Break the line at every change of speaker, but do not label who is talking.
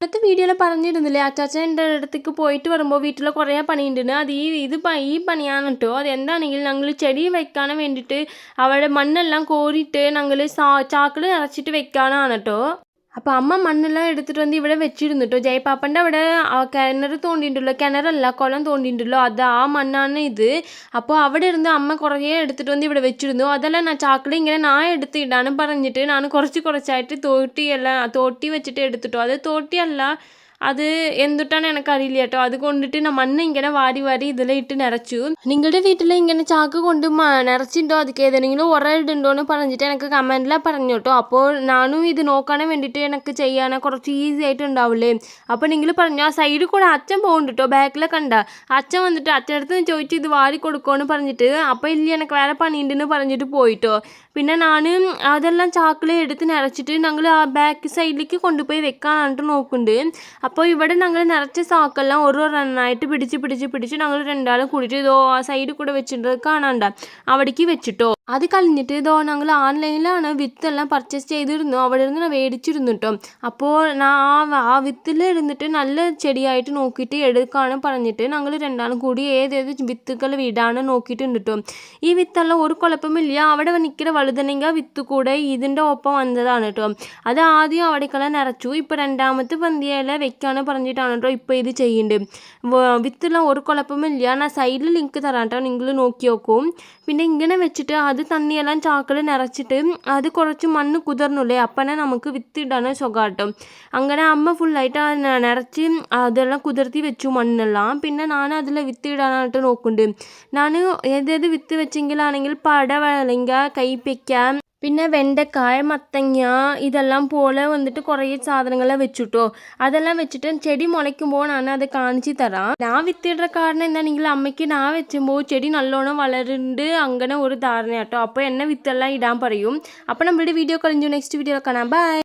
ഇന്നത്തെ വീഡിയോയിൽ പറഞ്ഞിരുന്നില്ലേ അച്ചാച്ചൻ്റെ അടുത്തേക്ക് പോയിട്ട് വരുമ്പോൾ വീട്ടിൽ കുറേ പണിയുണ്ട്. അത് ഈ പണിയാണ് കേട്ടോ. അതെന്താണെങ്കിൽ ഞങ്ങൾ ചെടി വെക്കാൻ വേണ്ടിയിട്ട് അവിടെ മണ്ണെല്ലാം കോരിയിട്ട് ഞങ്ങൾ ചാക്കിൽ നിറച്ചിട്ട് വെക്കാനാണ് കേട്ടോ. അപ്പോൾ അമ്മ മണ്ണെല്ലാം എടുത്തിട്ട് വന്ന് ഇവിടെ വെച്ചിരുന്നു കേട്ടോ. ജയപ്പാപ്പൻ്റെ അവിടെ കിണർ തോണ്ടിയിട്ടുണ്ടല്ലോ, കിണറല്ല കുളം തോണ്ടിയിട്ടുണ്ടല്ലോ, അത് ആ മണ്ണാണ് ഇത്. അപ്പോൾ അവിടെ ഇരുന്ന് അമ്മ കുറേ എടുത്തിട്ട് വന്ന് ഇവിടെ വെച്ചിരുന്നു. അതെല്ലാം ഞാൻ ചാക്കിൽ ഇങ്ങനെ എടുത്ത് ഇടാനും പറഞ്ഞിട്ട് ഞാൻ കുറച്ചായിട്ട് തോട്ടി വെച്ചിട്ട് എടുത്തിട്ടോ. അത് തോട്ടിയല്ല, അത് എന്തുട്ടാണ് എനിക്കറിയില്ല കേട്ടോ. അത് കൊണ്ടിട്ട് ഞാൻ മണ്ണ് ഇങ്ങനെ വാരി ഇതിൽ ഇട്ട് നിറച്ചു. നിങ്ങളുടെ വീട്ടിൽ ഇങ്ങനെ ചാക്ക് കൊണ്ട് നിറച്ചിട്ടുണ്ടോ, അതൊക്കെ ഏതെങ്കിലും ഉറയിടുണ്ടോ എന്ന് പറഞ്ഞിട്ട് എനിക്ക് കമൻറ്റിലാണ് പറഞ്ഞു കേട്ടോ. അപ്പോൾ ഞാനും ഇത് നോക്കാൻ വേണ്ടിയിട്ട് എനിക്ക് ചെയ്യാൻ കുറച്ച് ഈസി ആയിട്ട് ഉണ്ടാവില്ലേ. അപ്പോൾ നിങ്ങൾ പറഞ്ഞു ആ സൈഡിൽ കൂടെ അച്ഛൻ പോകുന്നുണ്ട് കേട്ടോ. ബാക്കിലെ കണ്ട അച്ഛൻ വന്നിട്ട് അച്ഛനടുത്ത് ചോദിച്ചു ഇത് വാരി കൊടുക്കുമെന്ന് പറഞ്ഞിട്ട്. അപ്പോൾ ഇല്ല എനിക്ക് വേറെ പണിയുണ്ടെന്ന് പറഞ്ഞിട്ട് പോയിട്ടോ. പിന്നെ ഞാൻ അതെല്ലാം ചാക്കിൽ എടുത്ത് നിറച്ചിട്ട് ഞങ്ങൾ ആ ബാക്ക് സൈഡിലേക്ക് കൊണ്ടുപോയി വെക്കാനായിട്ട് നോക്കുന്നുണ്ട്. അപ്പോൾ ഇവിടെ ഞങ്ങൾ നിറച്ച ചാക്കെല്ലാം ഓരോന്നായിട്ട് പിടിച്ച് ഞങ്ങൾ രണ്ടാളും കൂടിയിട്ട് ഇതോ ആ സൈഡിൽ കൂടെ വെച്ചിട്ട് കാണാണ്ട അവിടേക്ക് വെച്ചിട്ടോ. അത് കഴിഞ്ഞിട്ട് ഇതോ ഞങ്ങൾ ഓൺലൈനിലാണ് വിത്തെല്ലാം പർച്ചേസ് ചെയ്തിരുന്നു. അവിടെ നിന്ന് മേടിച്ചിരുന്നു കേട്ടോ. അപ്പോൾ ആ വിത്തിൽ ഇരുന്നിട്ട് നല്ല ചെടിയായിട്ട് നോക്കിയിട്ട് എടുക്കാണ് പറഞ്ഞിട്ട് ഞങ്ങൾ രണ്ടാളും കൂടി ഏതേത് വിത്തുകൾ വിടാണ് നോക്കിയിട്ടുണ്ട് കേട്ടോ. ഈ വിത്തെല്ലാം ഒരു കുഴപ്പമില്ല. അവിടെ നിൽക്കുന്ന വലുതനെങ്കിൽ വിത്ത് കൂടെ ഇതിൻ്റെ ഒപ്പം വന്നതാണ് കേട്ടോ. അത് ആദ്യം അവിടേക്കെല്ലാം നിറച്ചു. ഇപ്പോൾ രണ്ടാമത്തെ പന്തിയെല്ലാം വെക്കാണ് പറഞ്ഞിട്ടാണ് കേട്ടോ ഇപ്പോൾ ഇത് ചെയ്യുന്നുണ്ട്. വിത്തെല്ലാം ഒരു കുഴപ്പമില്ല. ഞാൻ സൈഡിൽ ലിങ്ക് തരാം കേട്ടോ, നിങ്ങൾ നോക്കി നോക്കും. പിന്നെ ഇങ്ങനെ വെച്ചിട്ട് അത് തണ്ണിയെല്ലാം ചാക്കിൽ നിറച്ചിട്ട് അത് കുറച്ച് മണ്ണ് കുതിർന്നില്ലേ, അപ്പനെ നമുക്ക് വിത്തിടാൻ സുഖമാട്ടോ. അങ്ങനെ അമ്മ ഫുള്ളായിട്ട് നിറച്ച് അതെല്ലാം കുതിർത്തി വെച്ചു മണ്ണെല്ലാം. പിന്നെ ഞാൻ അതിൽ വിത്തിടാനായിട്ട് നോക്കുന്നുണ്ട്. ഞാൻ ഏതേത് വിത്ത് വെച്ചെങ്കിലാണെങ്കിൽ പടവലങ്ക, കൈപ്പയ്ക്ക, പിന്നെ വെണ്ടക്കായ, മത്തങ്ങ ഇതെല്ലാം പോലെ വന്നിട്ട് കുറേ സാധനങ്ങളെ വെച്ചിട്ടോ. അതെല്ലാം വെച്ചിട്ട് ചെടി മുളയ്ക്കുമ്പോൾ ഞാൻ അത് കാണിച്ചു തരാം. ഞാൻ വിത്തിടുന്ന കാരണം എന്താണെങ്കിൽ അമ്മയ്ക്ക് ഞാൻ വെച്ചുമ്പോൾ ചെടി നല്ലോണം വളരുന്നുണ്ട് അങ്ങനെ ഒരു ധാരണ കേട്ടോ. അപ്പോൾ എന്നെ വിത്തെല്ലാം ഇടാൻ പറയും. അപ്പോൾ നമ്മുടെ വീഡിയോ കഴിഞ്ഞു, നെക്സ്റ്റ് വീഡിയോ കാണാം. ബൈ.